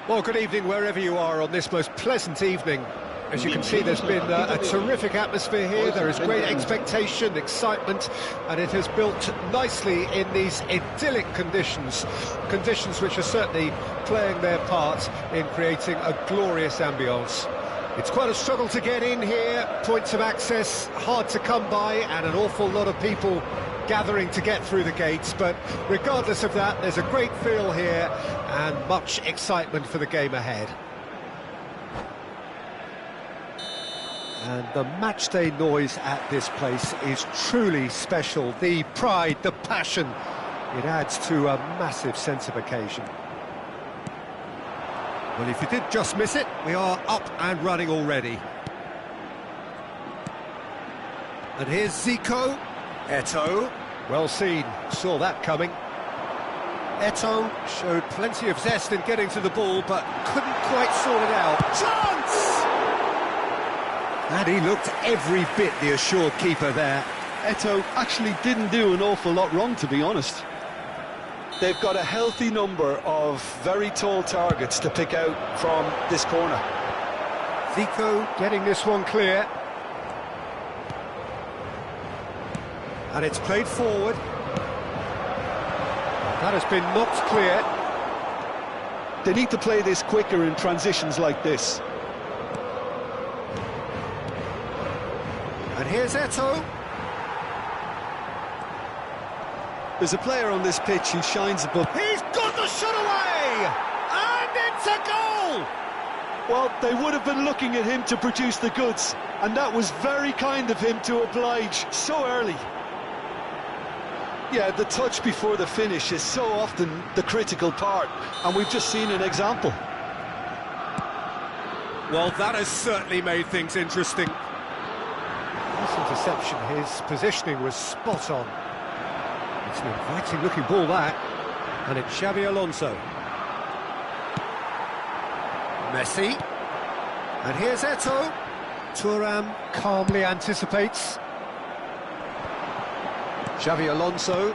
Well, good evening wherever you are on this most pleasant evening. As you can see, there's been a terrific atmosphere here. There is great expectation, excitement, and it has built nicely in these idyllic conditions. Conditions which are certainly playing their part in creating a glorious ambience. It's quite a struggle to get in here, points of access hard to come by, and an awful lot of people gathering to get through the gates, but regardless of that, there's a great feel here and much excitement for the game ahead. And the matchday noise at this place is truly special. The pride, the passion, it adds to a massive sense of occasion. Well, if you did just miss it, we are up and running already. And here's Zico. Eto'o, well seen, saw that coming. Eto'o showed plenty of zest in getting to the ball, but couldn't quite sort it out. Chance! And he looked every bit the assured keeper there. Eto'o actually didn't do an awful lot wrong, to be honest. They've got a healthy number of very tall targets to pick out from this corner. Zico getting this one clear. And it's played forward. That has been knocked clear. They need to play this quicker in transitions like this. And here's Eto'o. There's a player on this pitch who shines above. He's got the shot away! And it's a goal! Well, they would have been looking at him to produce the goods, and that was very kind of him to oblige so early. Yeah, the touch before the finish is so often the critical part, and we've just seen an example. Well, that has certainly made things interesting. This interception, his positioning was spot on. It's an inviting-looking ball, that. And it's Xabi Alonso. Messi. And here's Eto'o. Thuram calmly anticipates. Xabi Alonso.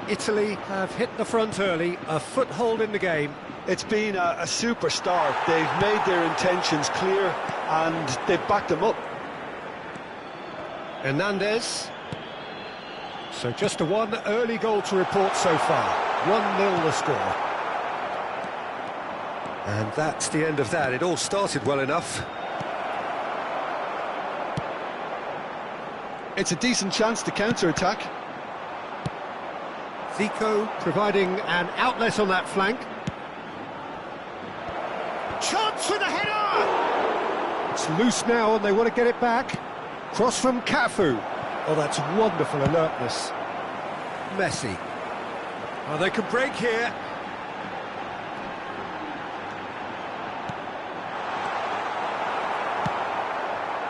Italy have hit the front early, a foothold in the game. It's been a super start. They've made their intentions clear and they've backed them up. Hernandez. So just a one early goal to report so far. 1-0 the score. And that's the end of that. It all started well enough. It's a decent chance to counter-attack. Zico providing an outlet on that flank. Chance with a header! It's loose now and they want to get it back. Cross from Cafu. Oh, that's wonderful alertness. Messi. Oh, they can break here.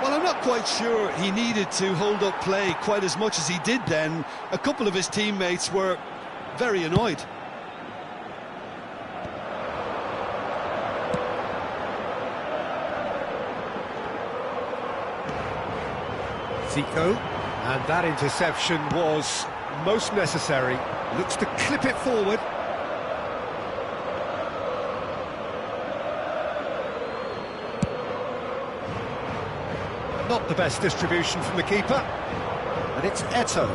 Well, I'm not quite sure he needed to hold up play quite as much as he did then. A couple of his teammates were very annoyed. Zico, and that interception was most necessary. Looks to clip it forward. Not the best distribution from the keeper. And it's Eto'o.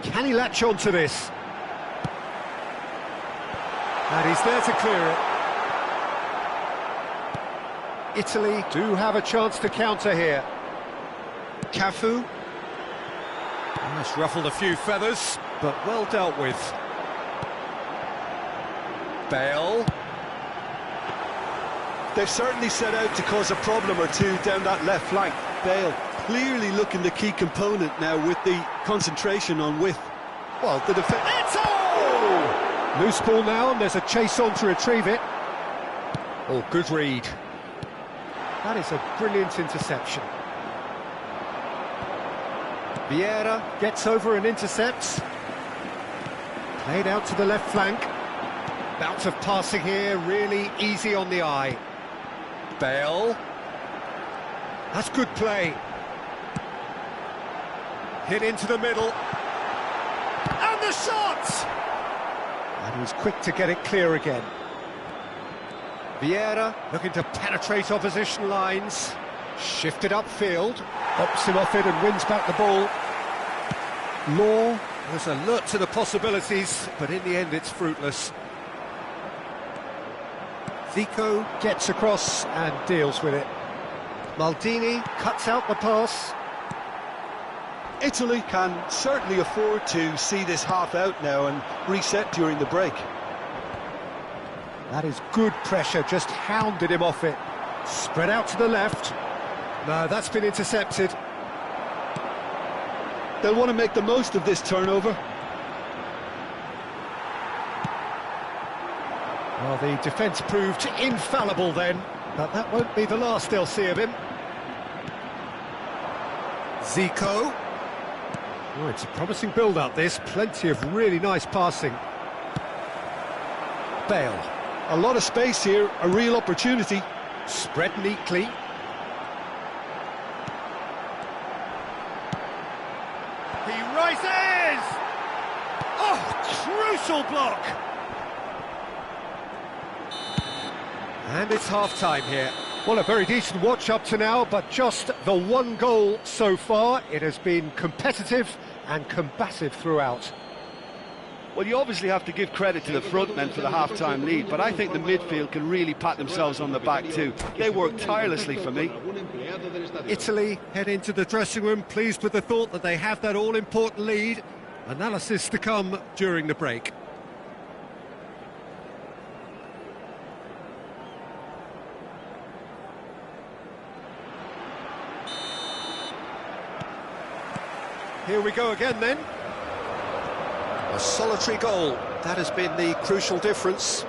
Can he latch on to this? And he's there to clear it. Italy do have a chance to counter here. Cafu. That's ruffled a few feathers, but well dealt with. Bale. They've certainly set out to cause a problem or two down that left flank. Bale clearly looking the key component now with the concentration on width. Well, the defence... Eto'o! Loose ball now, and there's a chase on to retrieve it. Oh, good read. That is a brilliant interception. Vieira gets over and intercepts. Played out to the left flank. Bout of passing here, really easy on the eye. Bale. That's good play. Hit into the middle. And the shot! And he's quick to get it clear again. Vieira looking to penetrate opposition lines. Shifted upfield, pops him off it and wins back the ball. Law was alert to the possibilities, but in the end it's fruitless. Zico gets across and deals with it. Maldini cuts out the pass. Italy can certainly afford to see this half out now and reset during the break. That is good pressure, just hounded him off it. Spread out to the left. No, that's been intercepted. They'll want to make the most of this turnover. Well, the defence proved infallible then, but that won't be the last they'll see of him. Zico. Oh, it's a promising build-up, this. Plenty of really nice passing. Bale. A lot of space here, a real opportunity. Spread neatly. He rises! Oh, crucial block! And it's half-time here. Well, a very decent watch up to now, but just the one goal so far. It has been competitive and combative throughout. Well, you obviously have to give credit to the front men for the half-time lead, but I think the midfield can really pat themselves on the back too. They work tirelessly for me. Italy head into the dressing room pleased with the thought that they have that all-important lead. Analysis to come during the break. Here we go again then. A solitary goal, that has been the crucial difference.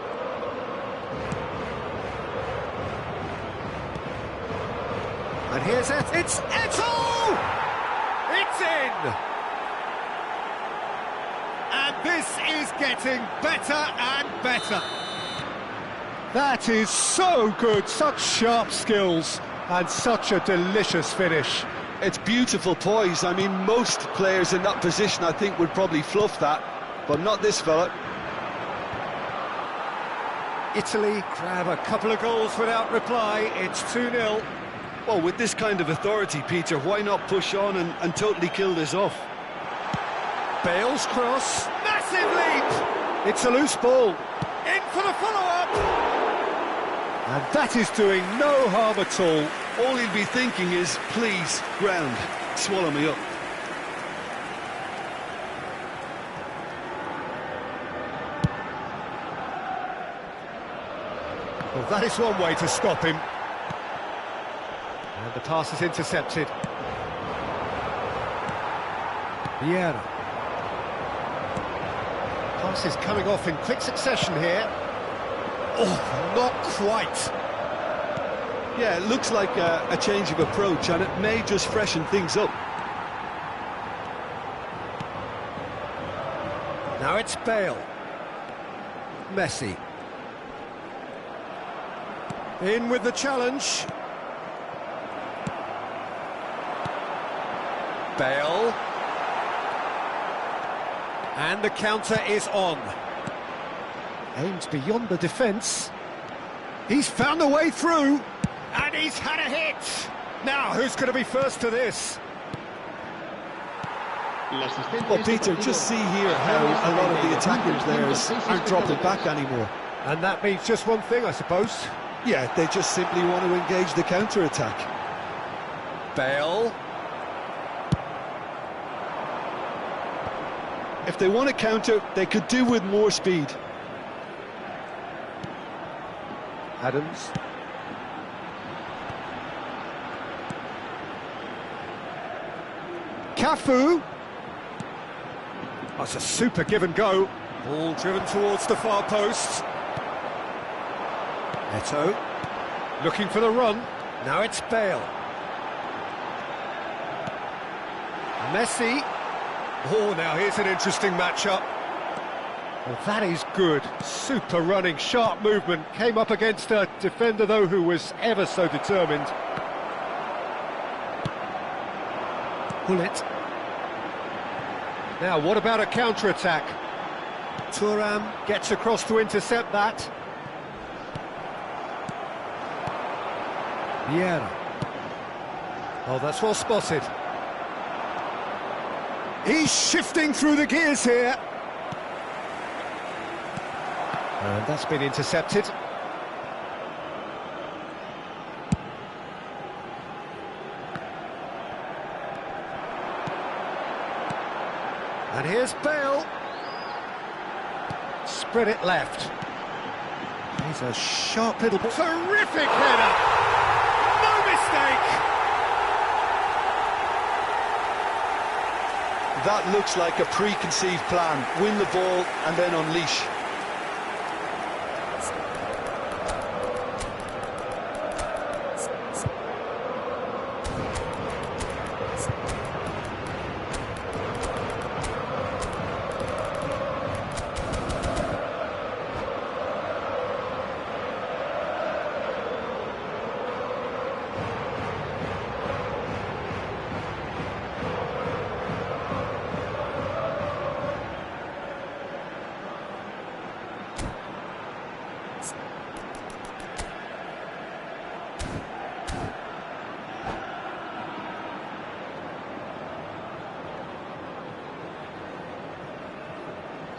And here's it, it's Eto'o! It's in! And this is getting better and better. That is so good, such sharp skills and such a delicious finish. It's beautiful poise. I mean, most players in that position, I think, would probably fluff that, but not this fella. Italy grab a couple of goals without reply. It's 2-0. Well, with this kind of authority, Peter, why not push on and totally kill this off? Bale's cross. Massive leap! It's a loose ball. In for the follow-up! And that is doing no harm at all. All he'll be thinking is, please, ground, swallow me up. Well, that is one way to stop him. And the pass is intercepted. Vieira. Pass is coming off in quick succession here. Oh, not quite. Yeah, it looks like a change of approach, and it may just freshen things up. Now it's Bale. Messi. In with the challenge. Bale. And the counter is on. Aims beyond the defence. He's found a way through. And he's had a hit! Now, who's going to be first to this? Well, Peter, just see here how a lot of the attacking players aren't dropping back anymore. And that means just one thing, I suppose. Yeah, they just simply want to engage the counter-attack. Bale. If they want to counter, they could do with more speed. Adams. Cafu. That's a super give and go. Ball driven towards the far post. Eto'o looking for the run. Now it's Bale. Messi. Oh, now here's an interesting matchup. Well, that is good. Super running, sharp movement. Came up against a defender, though, who was ever so determined. Pull it. Now, what about a counter-attack? Thuram gets across to intercept that. Vieira. Oh, that's well spotted. He's shifting through the gears here. And that's been intercepted. And here's Bale. Spread it left. He's a sharp little ball. Terrific header! No mistake! That looks like a preconceived plan. Win the ball and then unleash.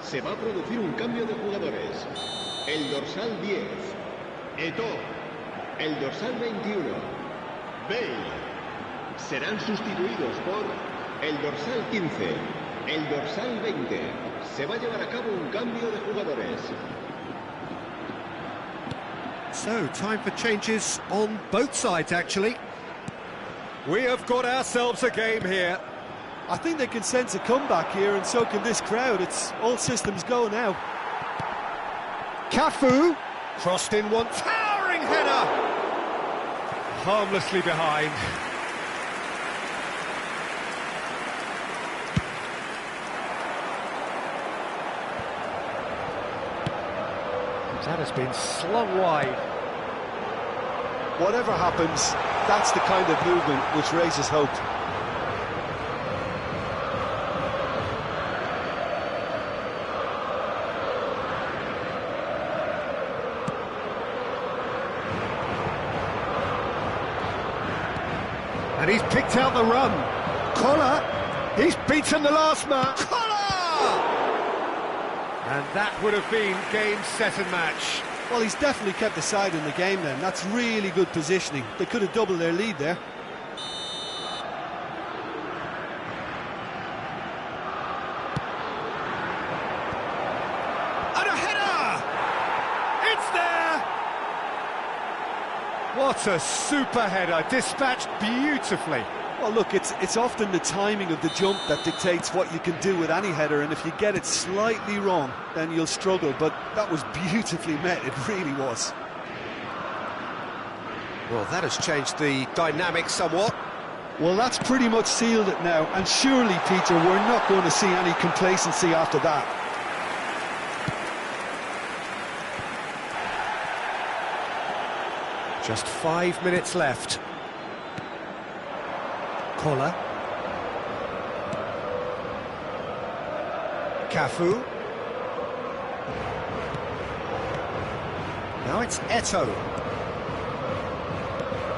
Se va a producir un cambio de jugadores. El dorsal 10, Eto'o. El dorsal 21, Bale. Serán sustituidos por el dorsal 15, el dorsal 20. Se va a llevar a cabo un cambio de jugadores. So, time for changes on both sides, actually. We have got ourselves a game here. I think they can sense a comeback here, and so can this crowd. It's all systems go now. Cafu crossed in one, towering header, harmlessly behind. That has been slung wide. Whatever happens, that's the kind of movement which raises hope. And he's picked out the run. Collar, he's beaten the last man. Collar! And that would have been game, set and match. Well, he's definitely kept the side in the game then. That's really good positioning. They could have doubled their lead there. And a header! It's there! What a super header, dispatched beautifully. Well, look, it's often the timing of the jump that dictates what you can do with any header, and if you get it slightly wrong, then you'll struggle, but that was beautifully met, it really was. Well, that has changed the dynamic somewhat. Well, that's pretty much sealed it now, and surely, Peter, we're not going to see any complacency after that. Just 5 minutes left. Collar. Cafu. Now it's Eto'o.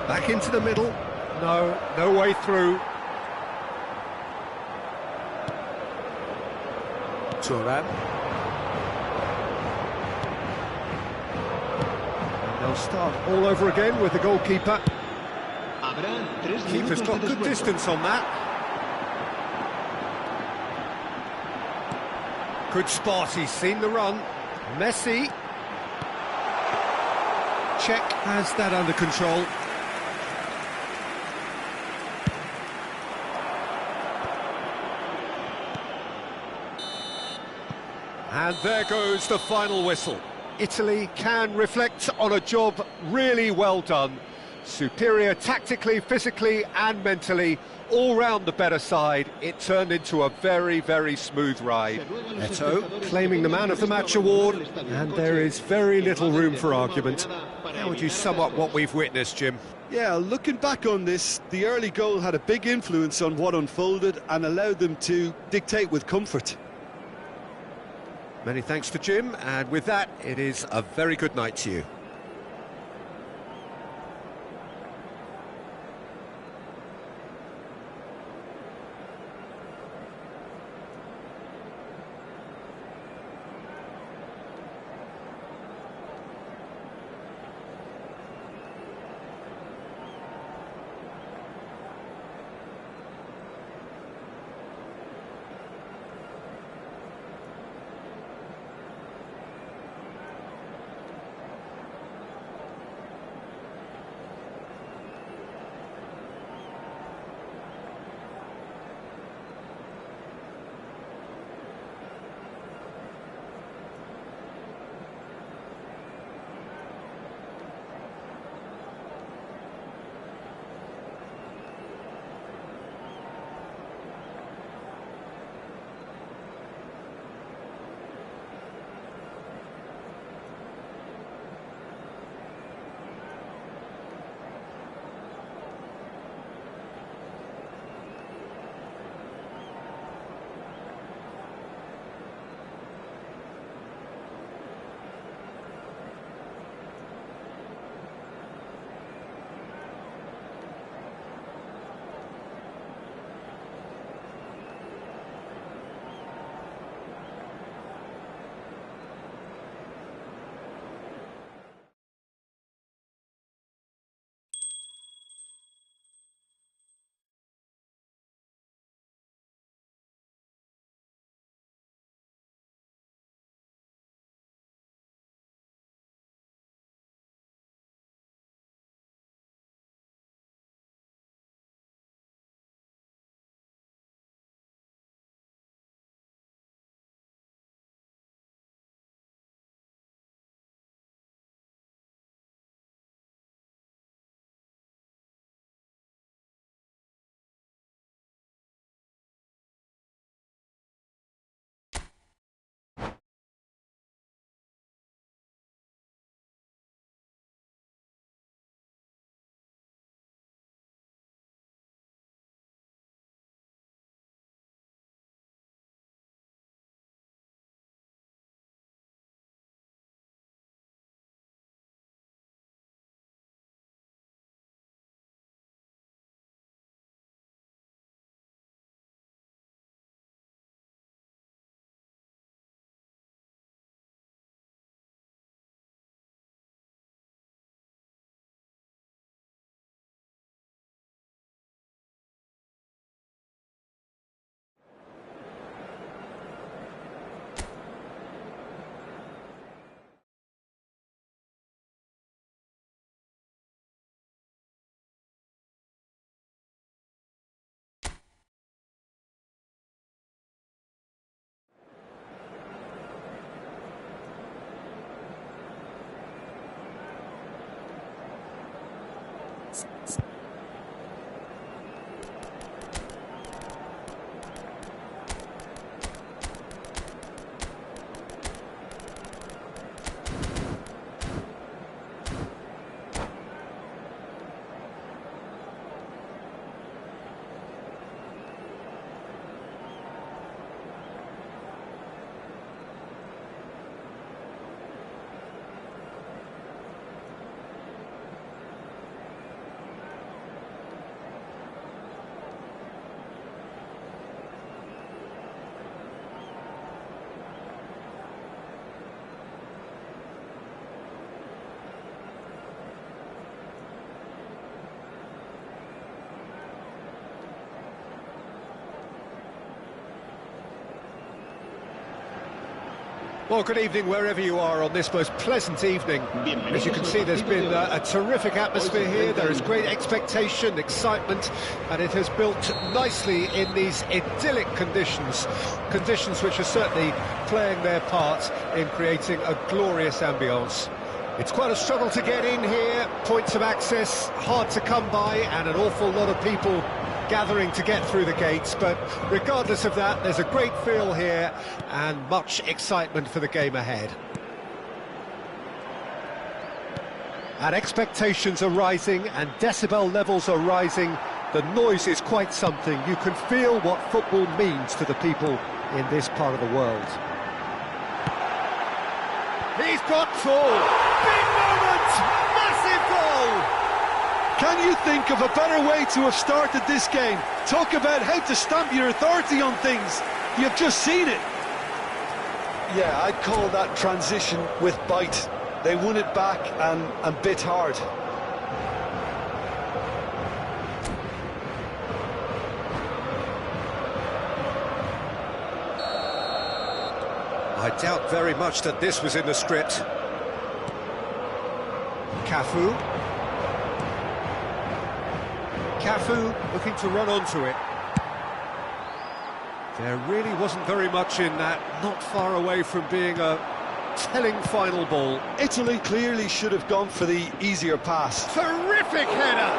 Back into the middle. No way through. Thuram. And they'll start all over again with the goalkeeper. Keeper's got good distance on that. Good spot, he's seen the run. Messi. Czech has that under control. And there goes the final whistle. Italy can reflect on a job really well done. Superior tactically, physically and mentally, all round the better side. It turned into a very, very smooth ride. Eto'o claiming the Man of the Match award, and there is very little room for argument. How would you sum up what we've witnessed, Jim? Yeah, looking back on this, the early goal had a big influence on what unfolded and allowed them to dictate with comfort. Many thanks to Jim, and with that, it is a very good night to you. Well, good evening wherever you are on this most pleasant evening. As you can see, there's been a terrific atmosphere here. There is great expectation, excitement, and it has built nicely in these idyllic conditions. Conditions which are certainly playing their part in creating a glorious ambience. It's quite a struggle to get in here, points of access hard to come by, and an awful lot of people gathering to get through the gates, but regardless of that, there's a great feel here and much excitement for the game ahead. And expectations are rising and decibel levels are rising. The noise is quite something. You can feel what football means to the people in this part of the world. He's got full. Big moment! Massive goal! Can you think of a better way to have started this game? Talk about how to stamp your authority on things. You've just seen it. Yeah, I'd call that transition with bite. They won it back and bit hard. I doubt very much that this was in the script. Cafu. Cafu looking to run onto it. There really wasn't very much in that, not far away from being a telling final ball. Italy clearly should have gone for the easier pass. Terrific header!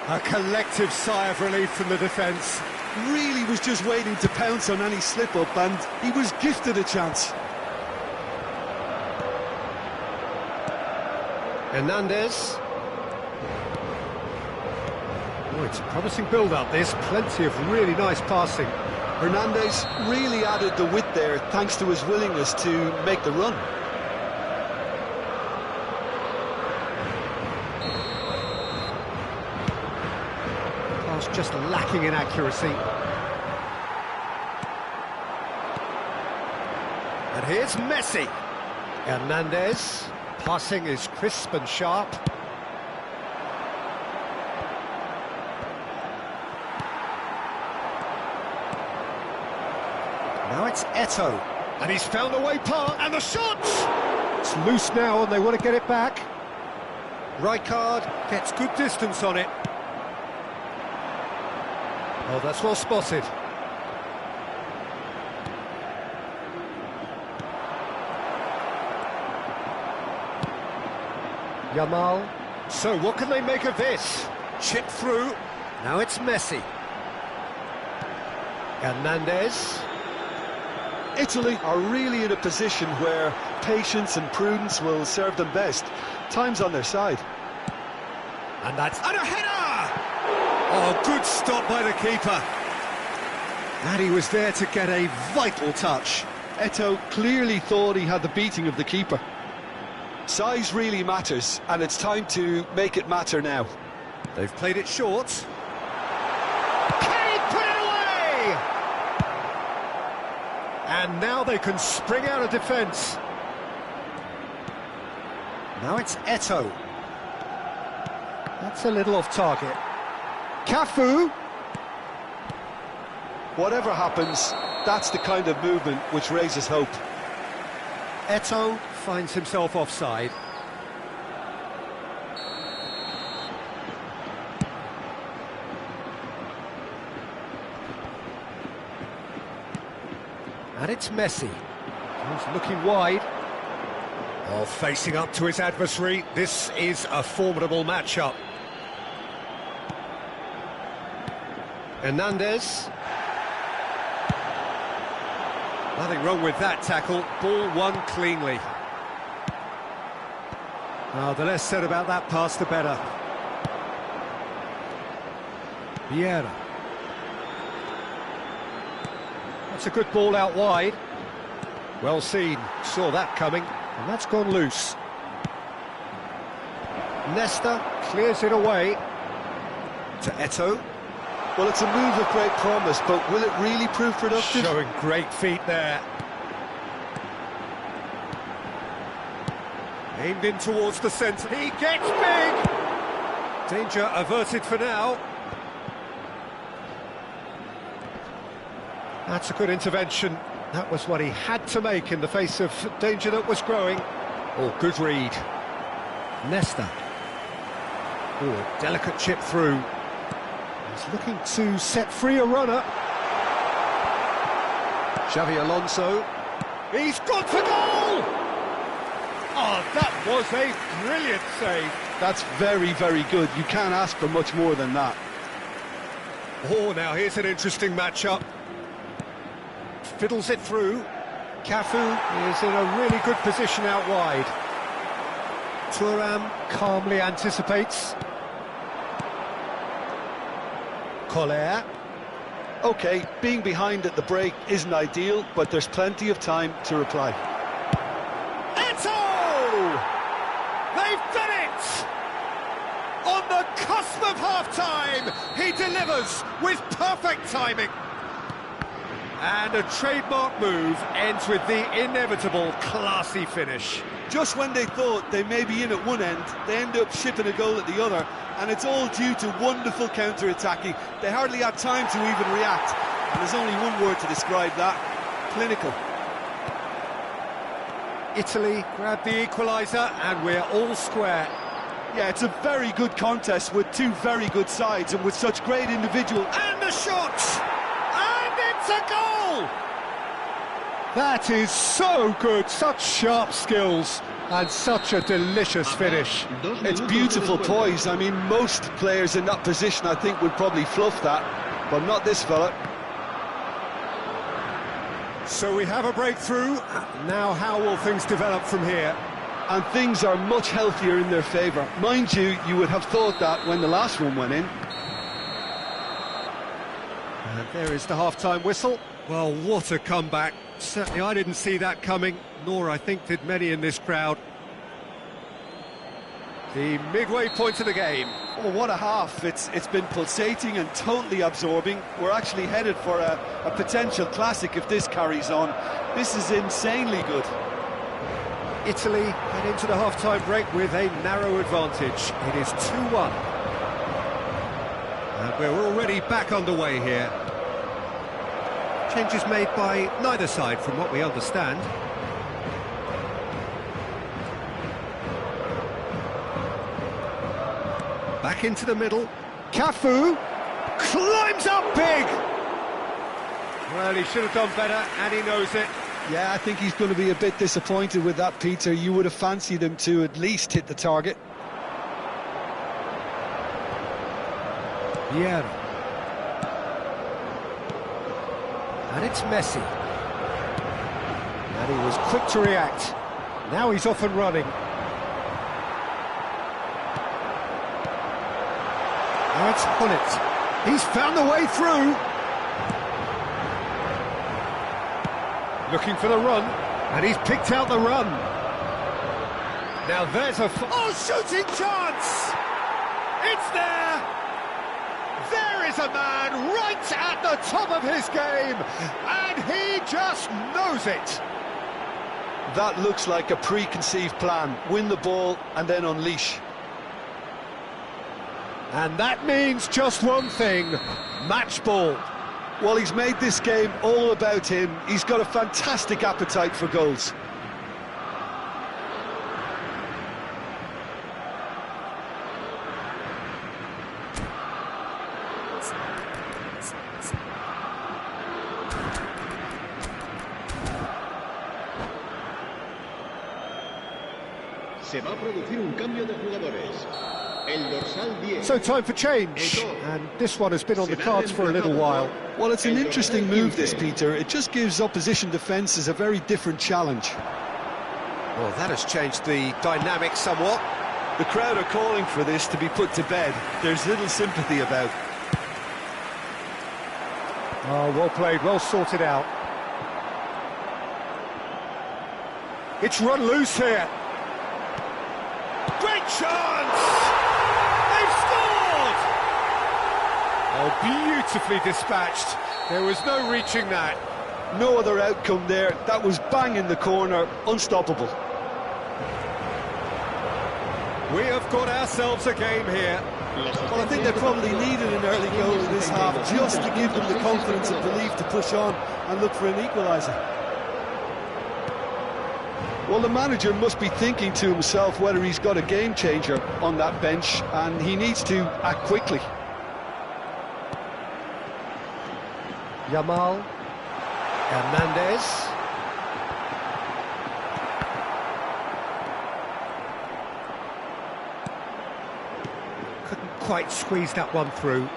A collective sigh of relief from the defence. Really was just waiting to pounce on any slip-up, and he was gifted a chance. Hernandez. Oh, it's a promising build-up, this. Plenty of really nice passing. Hernandez really added the width there, thanks to his willingness to make the run. Pass just lacking in accuracy. And here's Messi. Hernandez. Passing is crisp and sharp. Now it's Eto'o, and he's found a way past, and the shot! It's loose now, and they want to get it back. Rijkaard gets good distance on it. Oh, that's well spotted. Yamal. So, what can they make of this? Chip through. Now it's Messi. Hernandez. Italy are really in a position where patience and prudence will serve them best. Time's on their side. And that's... and a header! Oh, good stop by the keeper. And he was there to get a vital touch. Eto'o clearly thought he had the beating of the keeper. Size really matters, and it's time to make it matter now. They've played it short. Can he put it away? And now they can spring out of defence. Now it's Eto'o. That's a little off target. Cafu. Whatever happens, that's the kind of movement which raises hope. Eto'o finds himself offside. And it's Messi. He's looking wide. Oh, facing up to his adversary. This is a formidable matchup. Hernandez. Nothing wrong with that tackle. Ball won cleanly. Oh, the less said about that pass, the better. Vieira. That's a good ball out wide. Well seen. Saw that coming. And that's gone loose. Nesta clears it away to Eto'o. Well, it's a move of great promise, but will it really prove productive? Showing great feet there. Aimed in towards the centre. He gets big! Danger averted for now. That's a good intervention. That was what he had to make in the face of danger that was growing. Oh, good read. Nesta. Oh, delicate chip through. He's looking to set free a runner. Xavi Alonso. He's gone for goal! Oh, that was a brilliant save. That's very, very good. You can't ask for much more than that. Oh, now here's an interesting matchup. Fiddles it through. Cafu is in a really good position out wide. Thuram calmly anticipates. Collier. OK, being behind at the break isn't ideal, but there's plenty of time to reply. Eto'o! They've done it! On the cusp of half-time, he delivers with perfect timing. And a trademark move ends with the inevitable classy finish. Just when they thought they may be in at one end, they end up shipping a goal at the other, and it's all due to wonderful counter-attacking. They hardly had time to even react, and there's only one word to describe that: clinical. Italy grab the equaliser, and we're all square. Yeah, it's a very good contest with two very good sides, and with such great individual... And the shot! And it's a goal! That is so good, such sharp skills, and such a delicious finish. It's beautiful poise. I mean, most players in that position, I think, would probably fluff that, but not this fella. So we have a breakthrough. Now how will things develop from here? And things are much healthier in their favour. Mind you, you would have thought that when the last one went in. And there is the half-time whistle. Well, what a comeback. Certainly I didn't see that coming, nor I think did many in this crowd. The midway point of the game. Oh, what a half. It's been pulsating and totally absorbing. We're actually headed for a potential classic if this carries on. This is insanely good. Italy head into the half-time break with a narrow advantage. It is 2-1. And we're already back underway here. Changes made by neither side from what we understand. Back into the middle. Cafu climbs up big! Well, he should have done better, and he knows it. Yeah, I think he's going to be a bit disappointed with that, Peter. You would have fancied him to at least hit the target. Yeah. And it's Messi. And he was quick to react. Now he's off and running. Now it's Hullet. He's found the way through. Looking for the run, and he's picked out the run. Now there's a... shooting chance! It's there! There is a man right at the top of his game, and he just knows it. That looks like a preconceived plan. Win the ball and then unleash. And that means just one thing: match ball. Well, he's made this game all about him. He's got a fantastic appetite for goals. Se va a producir un cambio de jugadores. El dorsal 10. So time for change, and this one has been on the cards for a little while. Well, it's an interesting move, this, Peter. It just gives opposition defences a very different challenge. Well, that has changed the dynamic somewhat. The crowd are calling for this to be put to bed. There's little sympathy about. Oh, well played, well sorted out. It's run loose here. Great chance! They've scored! Oh, beautifully dispatched. There was no reaching that. No other outcome there. That was bang in the corner, unstoppable. We have got ourselves a game here. Well, I think they probably needed an early goal in this half just to give them the confidence and belief to push on and look for an equaliser. Well, the manager must be thinking to himself whether he's got a game changer on that bench, and he needs to act quickly. Yamal, Hernandez. quite squeeze that one through.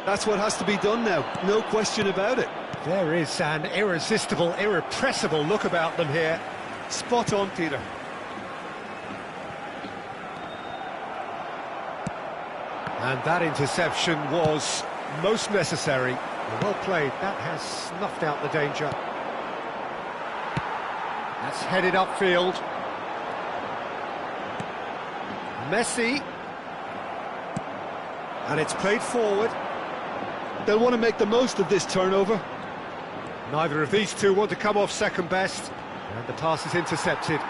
That's what has to be done now, no question about it. There is an irresistible, irrepressible look about them here. Spot on, Peter. And that interception was most necessary. Well played, that has snuffed out the danger. That's headed upfield. Messi. And it's played forward. They'll want to make the most of this turnover. Neither of these two want to come off second best. And the pass is intercepted.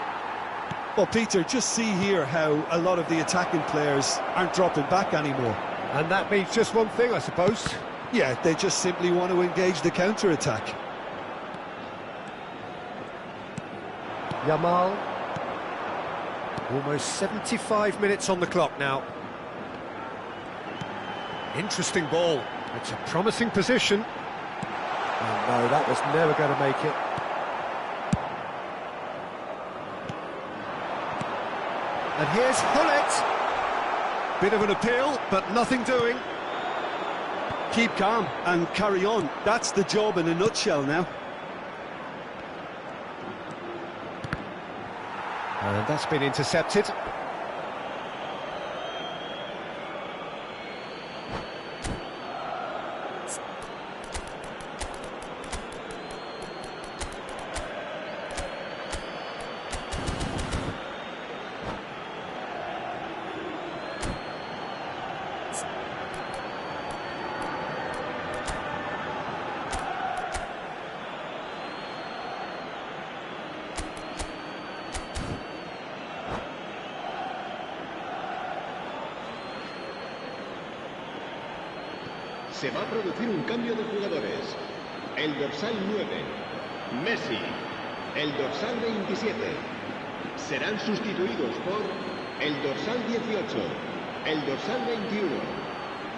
Well, Peter, just see here how a lot of the attacking players aren't dropping back anymore. And that means just one thing, I suppose. Yeah, they just simply want to engage the counter-attack. Yamal. Almost 75 minutes on the clock now. Interesting ball. It's a promising position. Oh no, that was never going to make it. And here's Hullet. Bit of an appeal, but nothing doing. Keep calm and carry on. That's the job in a nutshell now. And that's been intercepted. Se va a producir un cambio de jugadores. El dorsal 9, Messi. El dorsal 27. Serán sustituidos por el dorsal 18, el dorsal 21.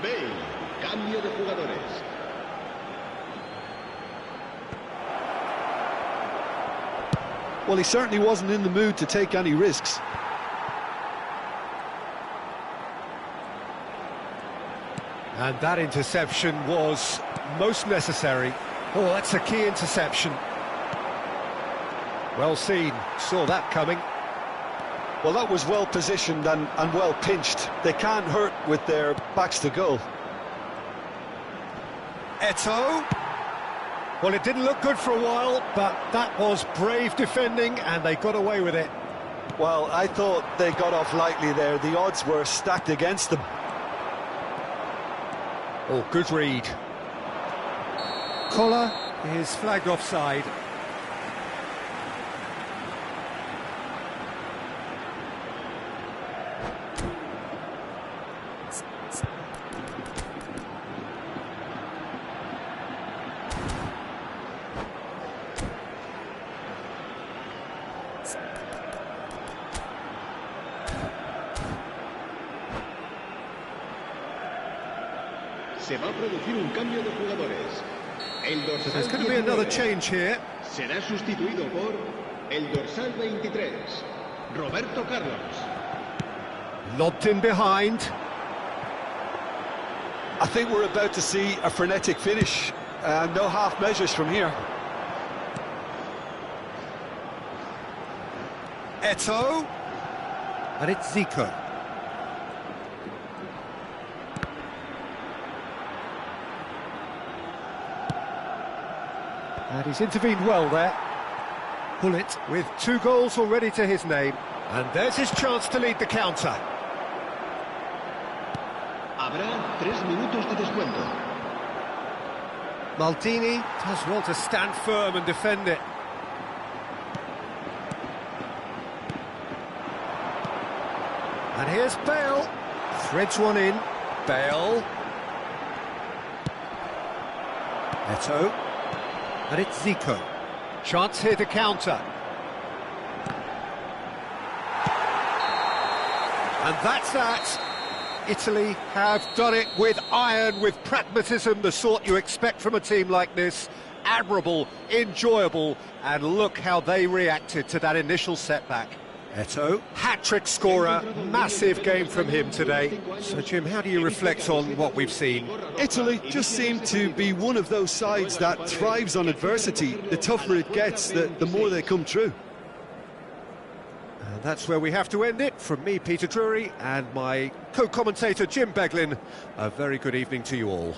Bale, cambio de jugadores. Well, he certainly wasn't in the mood to take any risks. And that interception was most necessary. Oh, that's a key interception. Well seen, saw that coming. Well, that was well positioned and well pinched. They can't hurt with their backs to goal. Eto'o. Well, it didn't look good for a while, but that was brave defending and they got away with it. Well, I thought they got off lightly there. The odds were stacked against them. Oh, good read. Collar is flagged offside. Se va a producir un cambio de jugadores. El dorsal There's going to be another change here. será sustituido por el dorsal 23, Roberto Carlos. Lobbed in behind. I think we're about to see a frenetic finish. No half measures from here. Eto'o. And it's Zico. And he's intervened well there. Hullet with 2 goals already to his name. And there's his chance to lead the counter. Habrá 3 minutos de descuento. Maldini does well to stand firm and defend it. And here's Bale. Threads one in. Bale. Eto'o. And it's Zico. Chance here to counter. And that's that. Italy have done it with iron, with pragmatism, the sort you expect from a team like this. Admirable, enjoyable, and look how they reacted to that initial setback. Eto'o, hat-trick scorer, massive game from him today. So, Jim, how do you reflect on what we've seen? Italy just seem to be one of those sides that thrives on adversity. The tougher it gets, the more they come through. And that's where we have to end it. From me, Peter Drury, and my co-commentator, Jim Beglin, a very good evening to you all.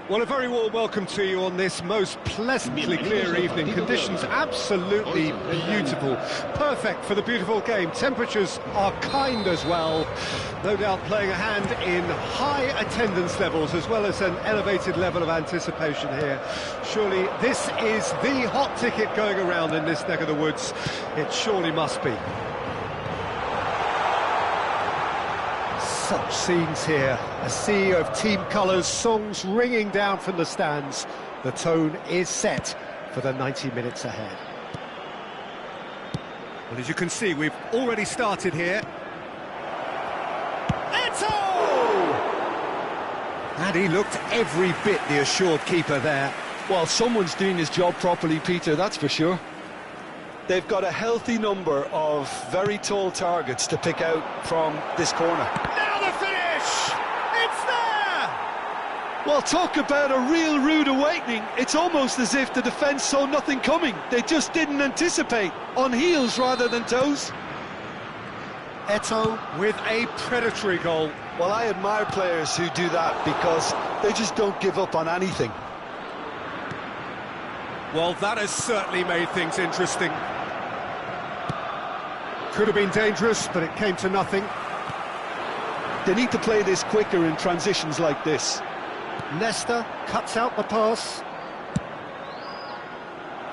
Well, a very warm welcome to you on this most pleasantly clear evening. Conditions absolutely beautiful. Perfect for the beautiful game. Temperatures are kind as well. No doubt playing a hand in high attendance levels as well as an elevated level of anticipation here. Surely this is the hot ticket going around in this neck of the woods. It surely must be. Such scenes here, a sea of team colours, songs ringing down from the stands. The tone is set for the 90 minutes ahead. Well, as you can see, we've already started here. Eto'o! And he looked every bit the assured keeper there. Well, someone's doing his job properly, Peter, that's for sure. They've got a healthy number of very tall targets to pick out from this corner. Now the finish! It's there! Well, talk about a real rude awakening. It's almost as if the defence saw nothing coming. They just didn't anticipate, on heels rather than toes. Eto'o with a predatory goal. Well, I admire players who do that because they just don't give up on anything. Well, that has certainly made things interesting. Could have been dangerous, but it came to nothing. They need to play this quicker in transitions like this. Nesta cuts out the pass.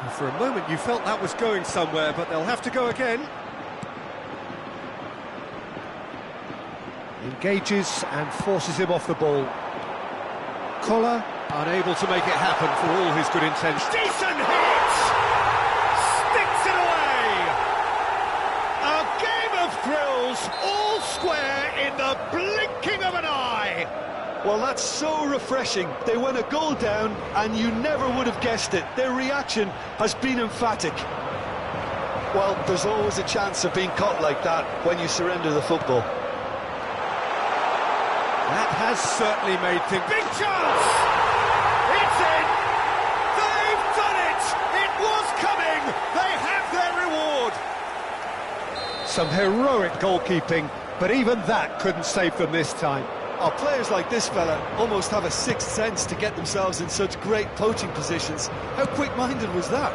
And for a moment you felt that was going somewhere, but they'll have to go again. Engages and forces him off the ball. Collar unable to make it happen for all his good intentions. Decent hit! Sticks it away! A game of thrills, all square in the blinking of an eye! Well, that's so refreshing. They went a goal down and you never would have guessed it. Their reaction has been emphatic. Well, there's always a chance of being caught like that when you surrender the football. That has has certainly made things... Big chance! It's in! They've done it! It was coming! They have their reward! Some heroic goalkeeping, but even that couldn't save them this time. Oh, players like this fella almost have a sixth sense to get themselves in such great poaching positions. How quick-minded was that?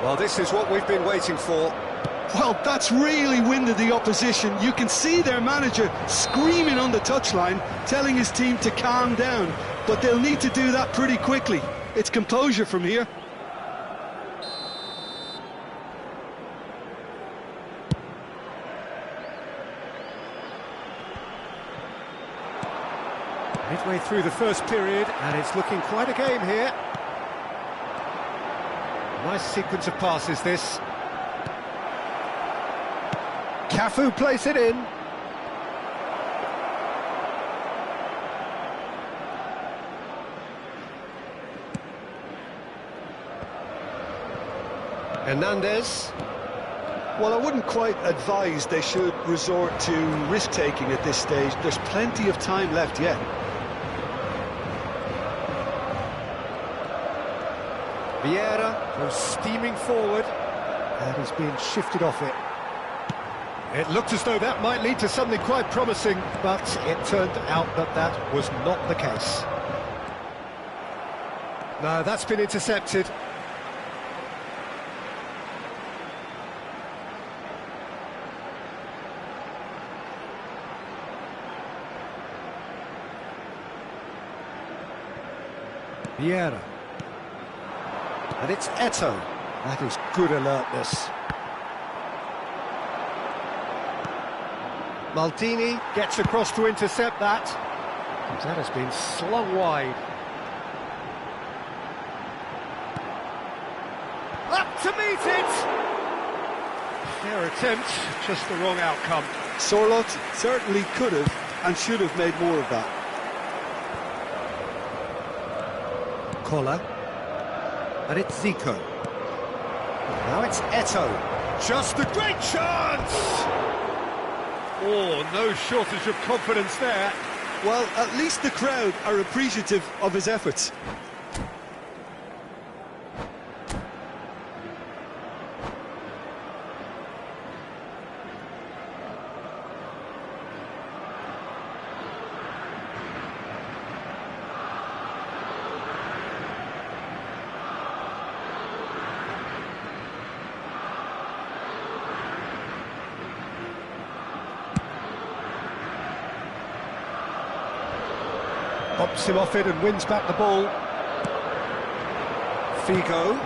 Well, this is what we've been waiting for. Well, that's really winded the opposition. You can see their manager screaming on the touchline, telling his team to calm down. But they'll need to do that pretty quickly. It's composure from here. Midway through the first period, and it's looking quite a game here. Nice sequence of passes, this. Cafu plays it in. Hernandez. Well, I wouldn't quite advise they should resort to risk-taking at this stage. There's plenty of time left yet. Vieira goes steaming forward, and he's being shifted off it. It looked as though that might lead to something quite promising, but it turned out that that was not the case. No, that's been intercepted. Vieira. And it's Eto'o. That is good alertness. Maldini gets across to intercept that. That has been slung wide. Up to meet it! Fair attempt, just the wrong outcome. Sorloth certainly could have and should have made more of that. Koller. And it's Zico. Now it's Eto'o. Just a great chance! Oh, no shortage of confidence there. Well, at least the crowd are appreciative of his efforts. Pops him off it and wins back the ball. Figo.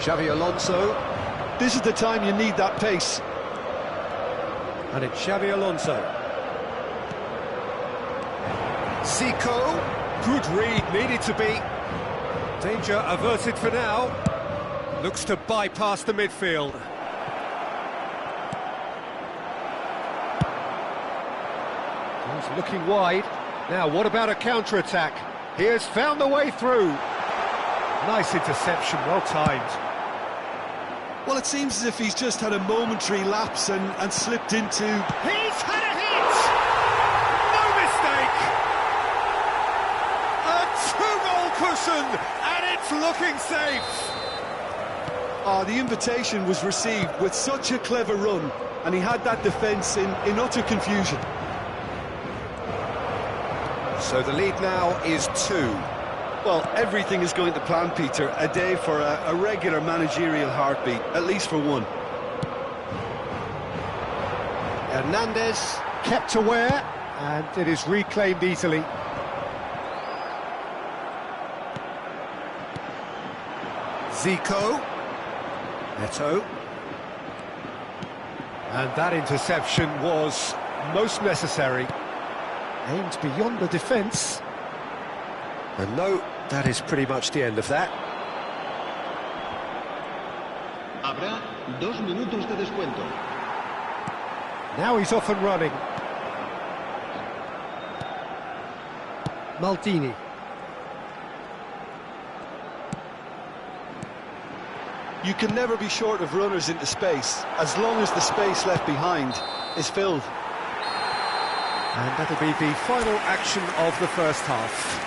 Xavi Alonso. This is the time you need that pace. And it's Xavi Alonso. Zico. Good read, needed to be. Danger averted for now. Looks to bypass the midfield. He's looking wide. Now, what about a counter-attack? He has found the way through. Nice interception, well timed. Well, it seems as if he's just had a momentary lapse and slipped into... He's had a hit! No mistake! A two-goal cushion, and it's looking safe! The invitation was received with such a clever run, and he had that defence in utter confusion. So the lead now is 2. Well, everything is going to plan, Peter. A day for a regular managerial heartbeat, at least for one. Hernandez kept aware, and it is reclaimed easily. Zico. Eto'o. And that interception was most necessary. Aimed beyond the defence. And no, that is pretty much the end of that. Habrá 2 minutos de descuento. Now he's off and running. Maldini. You can never be short of runners into space, as long as the space left behind is filled. And that'll be the final action of the first half.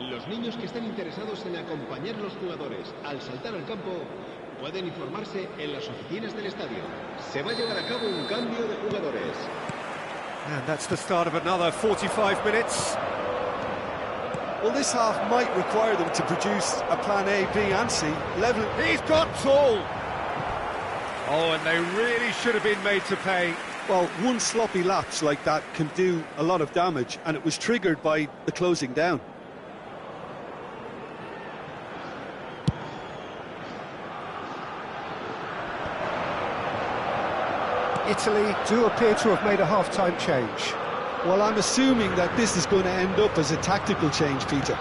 Los niños que están interesados en acompañar a los jugadores al saltar al campo pueden informarse en las oficinas del estadio. Se va a llevar a cabo un cambio de jugadores. And that's the start of another 45 minutes. Well, this half might require them to produce a plan A, B and C. Level. He's got tall. Oh, and they really should have been made to pay. Well, one sloppy lapse like that can do a lot of damage, and it was triggered by the closing down. Italy do appear to have made a half-time change. Well, I'm assuming that this is going to end up as a tactical change, Peter.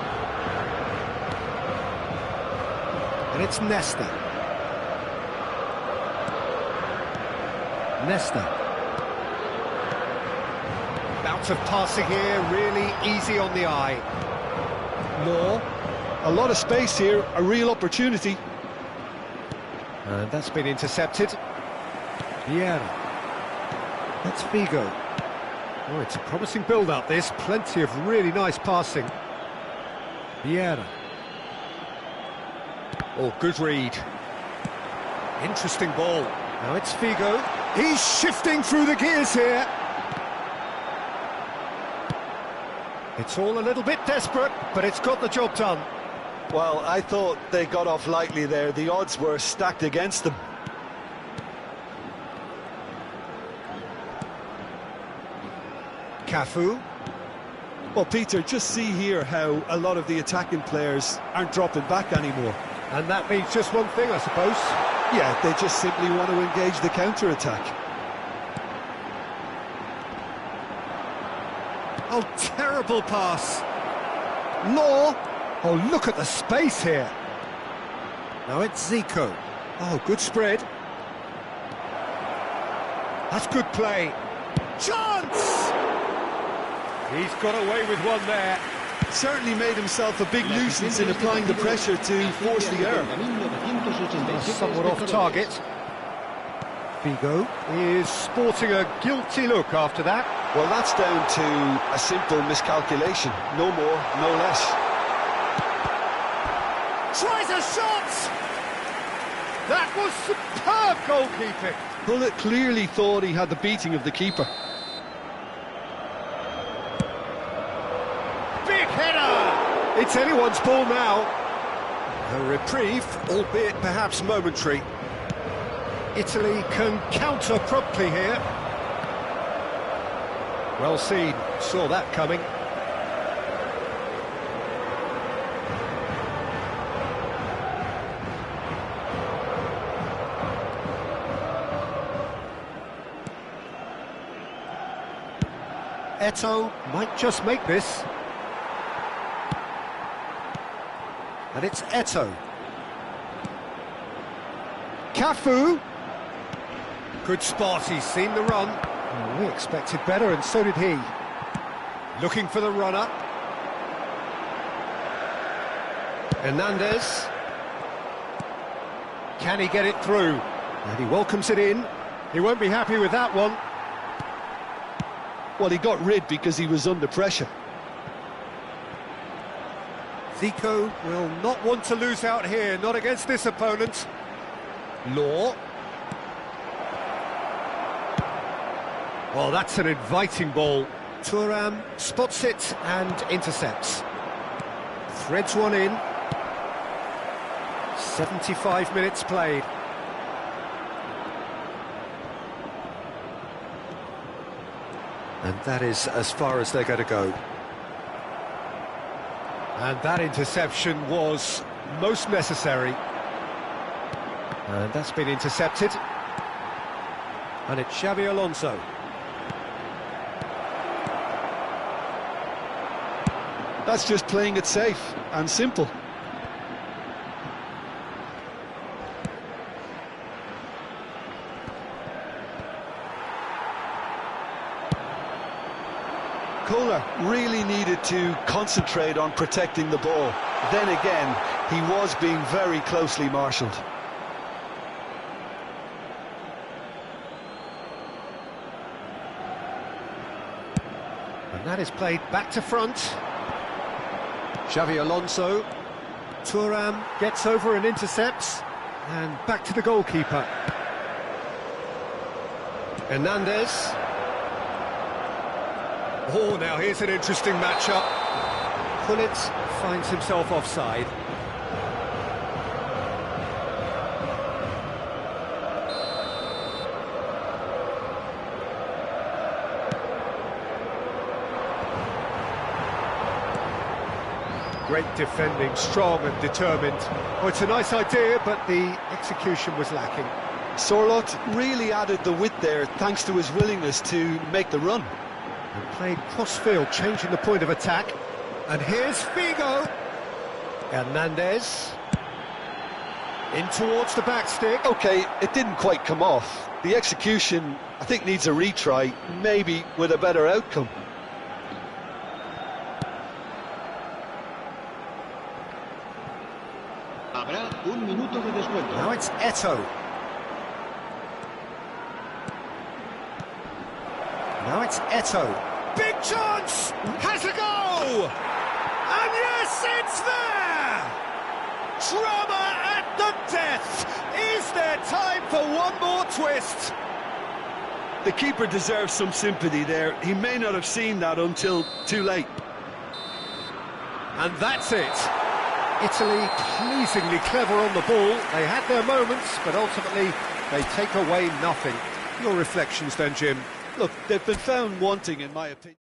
And it's Nesta. Nesta. Bout of passing here, really easy on the eye. Law. A lot of space here, a real opportunity. And that's been intercepted. Vieira. That's Figo. Oh, it's a promising build-up, this. Plenty of really nice passing. Vieira. Oh, good read. Interesting ball. Now it's Figo. He's shifting through the gears here. It's all a little bit desperate, but it's got the job done. Well, I thought they got off lightly there. The odds were stacked against them. Cafu. Well, Peter, just see here how a lot of the attacking players aren't dropping back anymore. And that means just one thing, I suppose. Yeah, they just simply want to engage the counter-attack. Oh, terrible pass. Law. Oh, look at the space here. Now it's Zico. Oh, good spread. That's good play. Chance! He's got away with one there. Certainly made himself a big nuisance in applying the pressure to force the error. Somewhat off target. Figo is sporting a guilty look after that. Well, that's down to a simple miscalculation. No more, no less. Tries a shot! That was superb goalkeeping. Bullet clearly thought he had the beating of the keeper. Big header! It's anyone's ball now. A reprieve, albeit perhaps momentary. Italy can counter promptly here. Well seen, saw that coming. Eto'o might just make this. And it's Eto'o. Cafu. Good spot, he's seen the run. Oh, we expected better, and so did he. Looking for the runner. Hernandez. Can he get it through? And he welcomes it in. He won't be happy with that one. Well, he got rid because he was under pressure. Zico will not want to lose out here, not against this opponent. Law. Well, that's an inviting ball. Thuram spots it and intercepts. Threads one in. 75 minutes played. And that is as far as they're going to go. And that interception was most necessary. And that's been intercepted. And it's Xabi Alonso. That's just playing it safe and simple. Kohler really needed to concentrate on protecting the ball. Then again, he was being very closely marshalled. And that is played back to front. Xabi Alonso. Thuram gets over and intercepts. And back to the goalkeeper. Hernandez. Oh, now here's an interesting matchup. Gullit finds himself offside. Great defending, strong and determined. Oh, it's a nice idea, but the execution was lacking. Sorloth really added the width there thanks to his willingness to make the run. And played cross-field, changing the point of attack. And here's Figo. Hernandez. In towards the back stick. Okay, it didn't quite come off. The execution, I think, needs a retry, maybe with a better outcome. Habrá un minuto de descuento. Now it's Eto'o. Now it's Eto'o. Big chance! Has a go! And yes, it's there! Drama at the death! Is there time for one more twist? The keeper deserves some sympathy there. He may not have seen that until too late. And that's it. Italy pleasingly clever on the ball. They had their moments, but ultimately they take away nothing. Your reflections then, Jim? Look, they've been found wanting, in my opinion.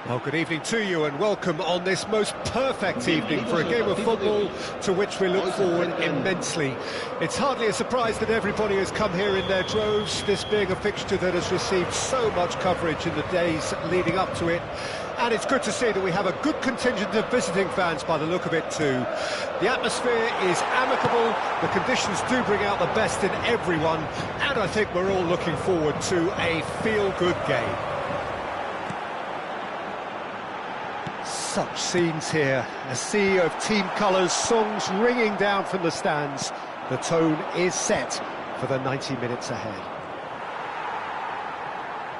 Well, good evening to you and welcome on this most perfect evening for a game of football to which we look forward immensely. It's hardly a surprise that everybody has come here in their droves, this being a fixture that has received so much coverage in the days leading up to it. And it's good to see that we have a good contingent of visiting fans by the look of it too. The atmosphere is amicable, the conditions do bring out the best in everyone, and I think we're all looking forward to a feel-good game. Such scenes here, a sea of team colours, songs ringing down from the stands. The tone is set for the 90 minutes ahead.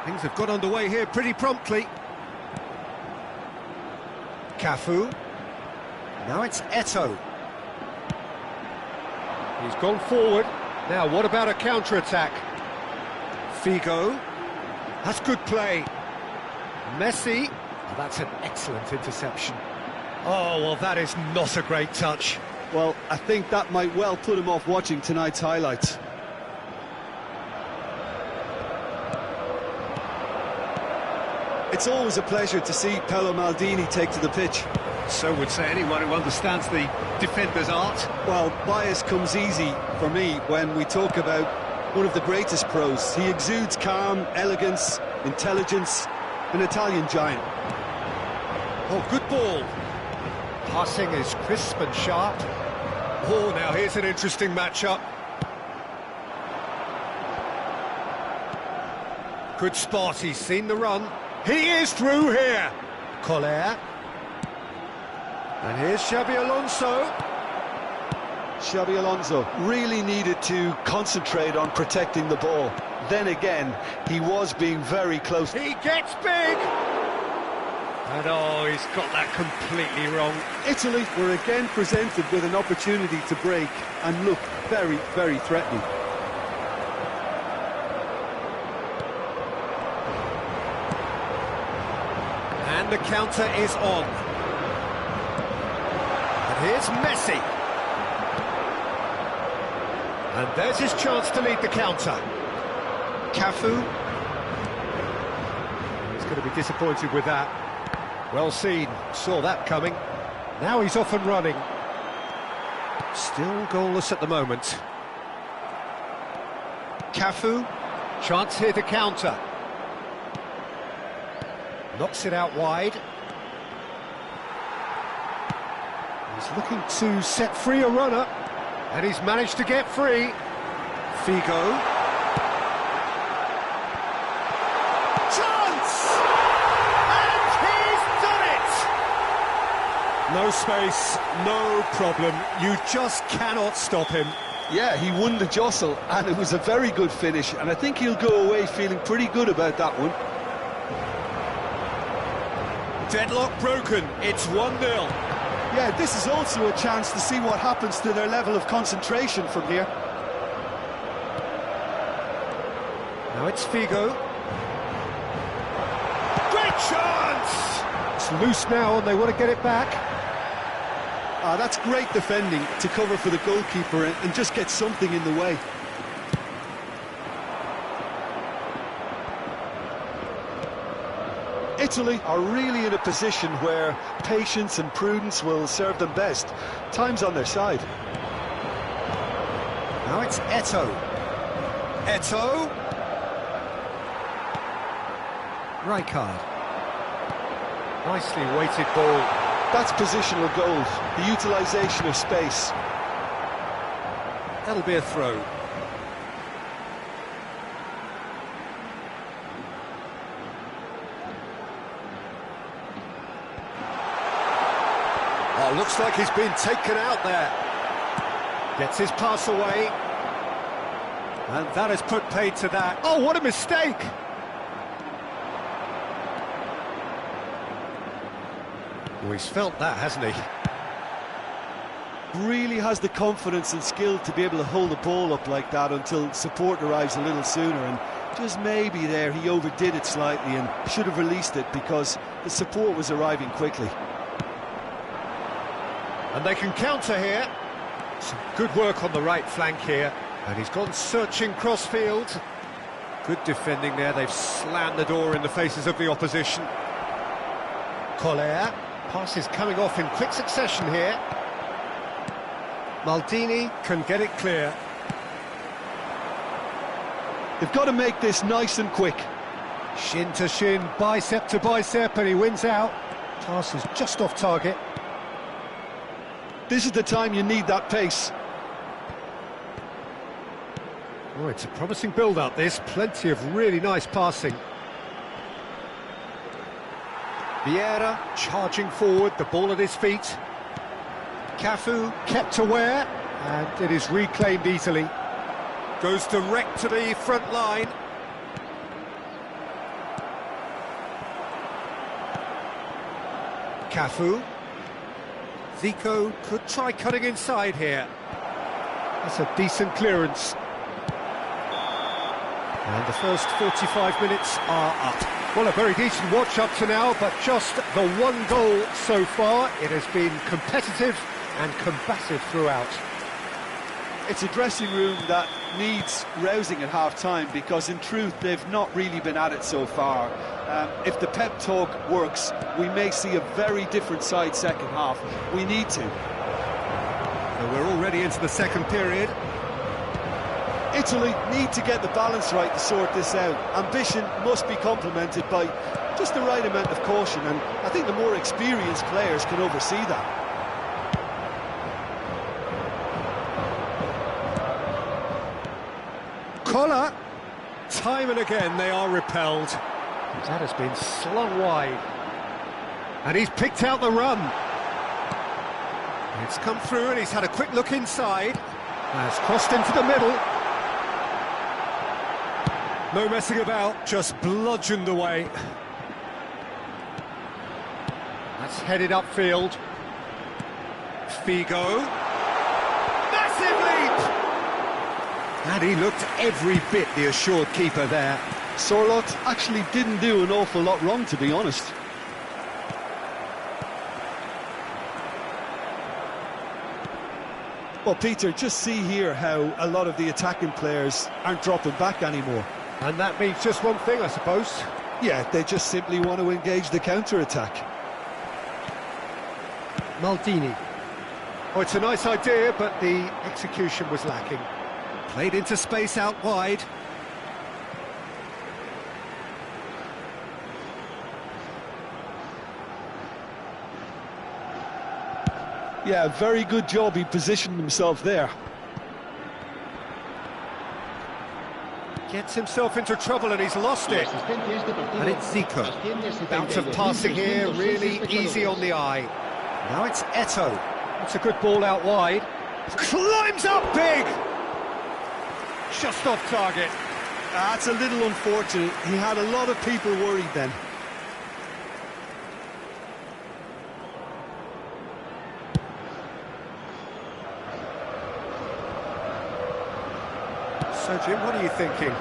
Things have got underway here pretty promptly. Cafu. Now it's Eto'o. He's gone forward. Now what about a counter-attack? Figo. That's good play. Messi. Oh, that's an excellent interception. Oh, well, that is not a great touch. Well, I think that might well put him off watching tonight's highlights. It's always a pleasure to see Paolo Maldini take to the pitch. So would say anyone who understands the defender's art. Well, bias comes easy for me when we talk about one of the greatest pros. He exudes calm, elegance, intelligence, an Italian giant. Oh, good ball. Passing is crisp and sharp. Oh, now here's an interesting matchup. Good spot, he's seen the run. He is through here. Collier. And here's Xabi Alonso. Xabi Alonso really needed to concentrate on protecting the ball. Then again, he was being very close. He gets big. And oh, he's got that completely wrong. Italy were again presented with an opportunity to break and look very, very threatening. And the counter is on. And here's Messi. And there's his chance to lead the counter. Cafu. He's going to be disappointed with that. Well seen, saw that coming. Now he's off and running. Still goalless at the moment. Cafu. Chance here to counter. Knocks it out wide. He's looking to set free a runner. And he's managed to get free. Figo. Chance! And he's done it! No space, no problem. You just cannot stop him. Yeah, he won the jostle, and it was a very good finish, and I think he'll go away feeling pretty good about that one. Deadlock broken, it's 1-0. Yeah, this is also a chance to see what happens to their level of concentration from here. Now it's Figo. Great chance! It's loose now and they want to get it back. That's great defending to cover for the goalkeeper and just get something in the way. Italy are really in a position where patience and prudence will serve them best. Time's on their side. Now it's Eto'o. Eto'o. Rijkaard. Nicely weighted ball. That's positional goals, the utilisation of space. That'll be a throw. Oh, looks like he's been taken out there. Gets his pass away. And that has put paid to that. Oh, what a mistake! Oh, he's felt that, hasn't he? Really has the confidence and skill to be able to hold the ball up like that until support arrives a little sooner, and just maybe there he overdid it slightly and should have released it because the support was arriving quickly. And they can counter here. Some good work on the right flank here. And he's gone searching crossfield. Good defending there. They've slammed the door in the faces of the opposition. Collier. Pass is coming off in quick succession here. Maldini can get it clear. They've got to make this nice and quick. Shin to shin, bicep to bicep, and he wins out. Pass is just off target. This is the time you need that pace. Oh, it's a promising build-up, this. Plenty of really nice passing. Vieira charging forward, the ball at his feet. Cafu kept aware, and it is reclaimed easily. Goes direct to the front line. Cafu. Zico could try cutting inside here. That's a decent clearance. And the first 45 minutes are up. Well, a very decent watch up to now, but just the one goal so far. It has been competitive and combative throughout. It's a dressing room that needs rousing at half-time, because in truth they've not really been at it so far. If the pep talk works, we may see a very different side second half. We need to. Well, we're already into the second period. Italy need to get the balance right to sort this out. Ambition must be complemented by just the right amount of caution, and I think the more experienced players can oversee that. Collar, time and again they are repelled. That has been slung wide. And he's picked out the run. It's come through and he's had a quick look inside. Has crossed into the middle. No messing about, just bludgeoned away. That's headed upfield. Figo. Massive leap! And he looked every bit the assured keeper there. Sorloth actually didn't do an awful lot wrong, to be honest. Well, Peter, just see here how a lot of the attacking players aren't dropping back anymore. And that means just one thing, I suppose. Yeah, they just simply want to engage the counter-attack. Maldini. Oh, it's a nice idea, but the execution was lacking. Played into space out wide. Yeah, very good job. He positioned himself there. Gets himself into trouble and he's lost it. And it's Zico. Bout of passing here, really easy on the eye. Now it's Eto'o. It's a good ball out wide. Climbs up big! Just off target. That's a little unfortunate. He had a lot of people worried then. So, Jim, what are you thinking?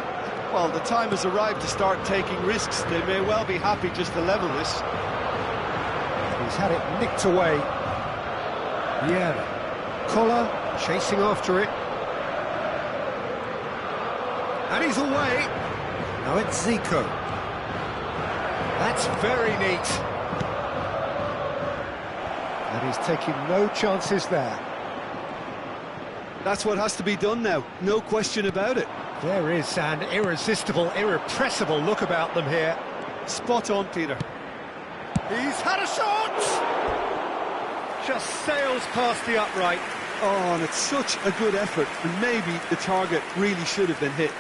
Well, the time has arrived to start taking risks. They may well be happy just to level this. He's had it nicked away. Vieira. Collar chasing after it. And he's away. Now it's Zico. That's very neat. And he's taking no chances there. That's what has to be done now, no question about it. There is an irresistible, irrepressible look about them here. Spot on, Peter. He's had a shot! Just sails past the upright. Oh, and it's such a good effort, and maybe the target really should have been hit.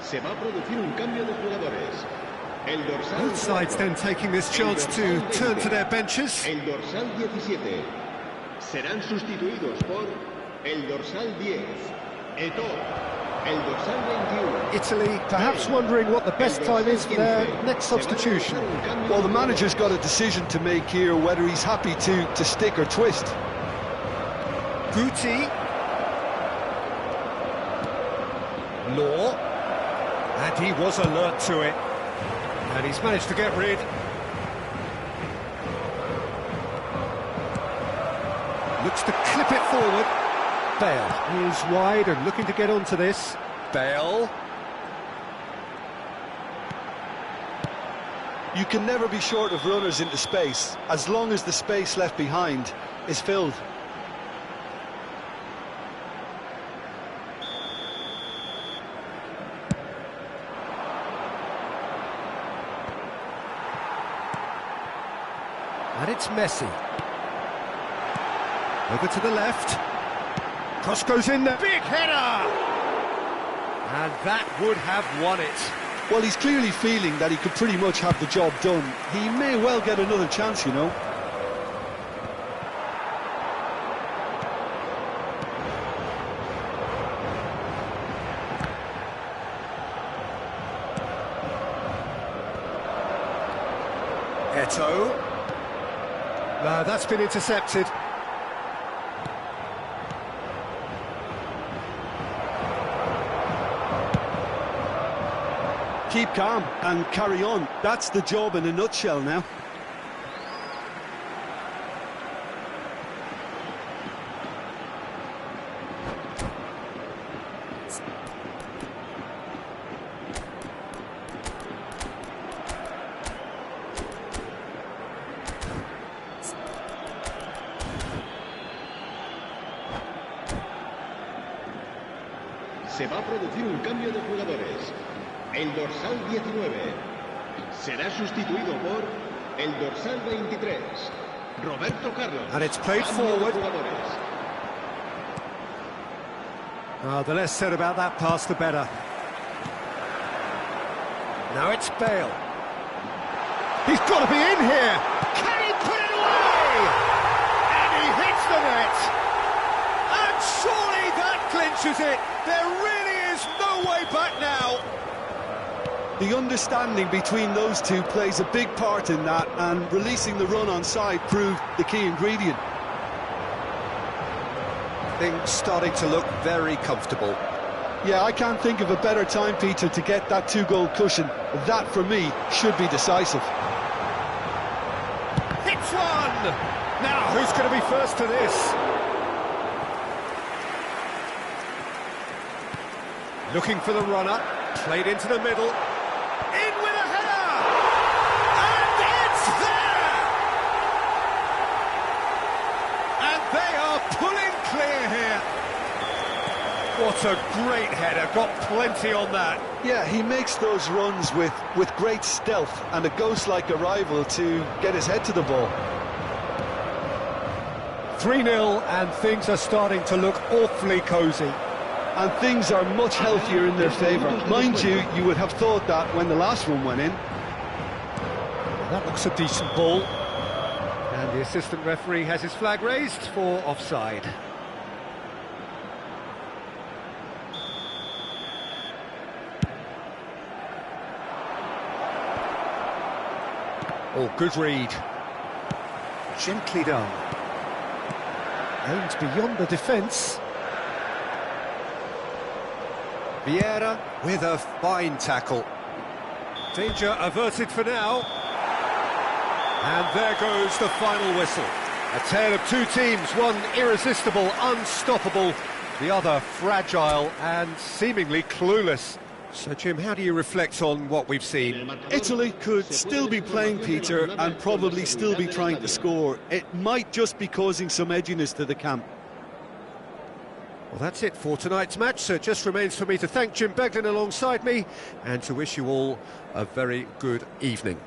Se va a producir un cambio de jugadores. El dorsal... Both sides then taking this chance to turn to their benches. El dorsal 17. Serán sustituidos por el dorsal 10. Eto'o. El dorsal 21. Italy perhaps wondering what the best time is for their next substitution. Well, the manager's got a decision to make here, whether he's happy to stick or twist. Guti. Law. And he was alert to it. And he's managed to get rid. Looks to clip it forward. Bale is wide and looking to get onto this. Bale. You can never be short of runners into space, as long as the space left behind is filled. And it's Messi. Over to the left. Cross goes in there. Big header! And that would have won it. Well, he's clearly feeling that he could pretty much have the job done. He may well get another chance, you know. Eto'o. No, that's been intercepted. Keep calm and carry on. That's the job in a nutshell now. Se va a producir un cambio de jugadores. El dorsal 19 será sustituido por el dorsal 23, Roberto Carlos. And it's played forward. The less said about that pass, the better. Now it's Bale. He's got to be in here. Can he put it away? And he hits the net. And surely that clinches it. There really is no way back now. The understanding between those two plays a big part in that, and releasing the run on side proved the key ingredient. Things starting to look very comfortable. Yeah, I can't think of a better time, Peter, to get that two-goal cushion. That, for me, should be decisive. Hits one! Now, who's going to be first to this? Looking for the runner, played into the middle. In with a header! And it's there! And they are pulling clear here. What a great header, got plenty on that. Yeah, he makes those runs with great stealth and a ghost-like arrival to get his head to the ball. 3-0 and things are starting to look awfully cosy. And things are much healthier in their favour. Mind you, you would have thought that when the last one went in. That looks a decent ball. And the assistant referee has his flag raised for offside. Oh, good read. Gently done. Aimed beyond the defence. Vieira with a fine tackle. Danger averted for now. And there goes the final whistle. A tale of two teams, one irresistible, unstoppable, the other fragile and seemingly clueless. So, Jim, how do you reflect on what we've seen? Italy could still be playing, Peter, and probably still be trying to score. It might just be causing some edginess to the camp. Well, that's it for tonight's match, so it just remains for me to thank Jim Beglin alongside me and to wish you all a very good evening.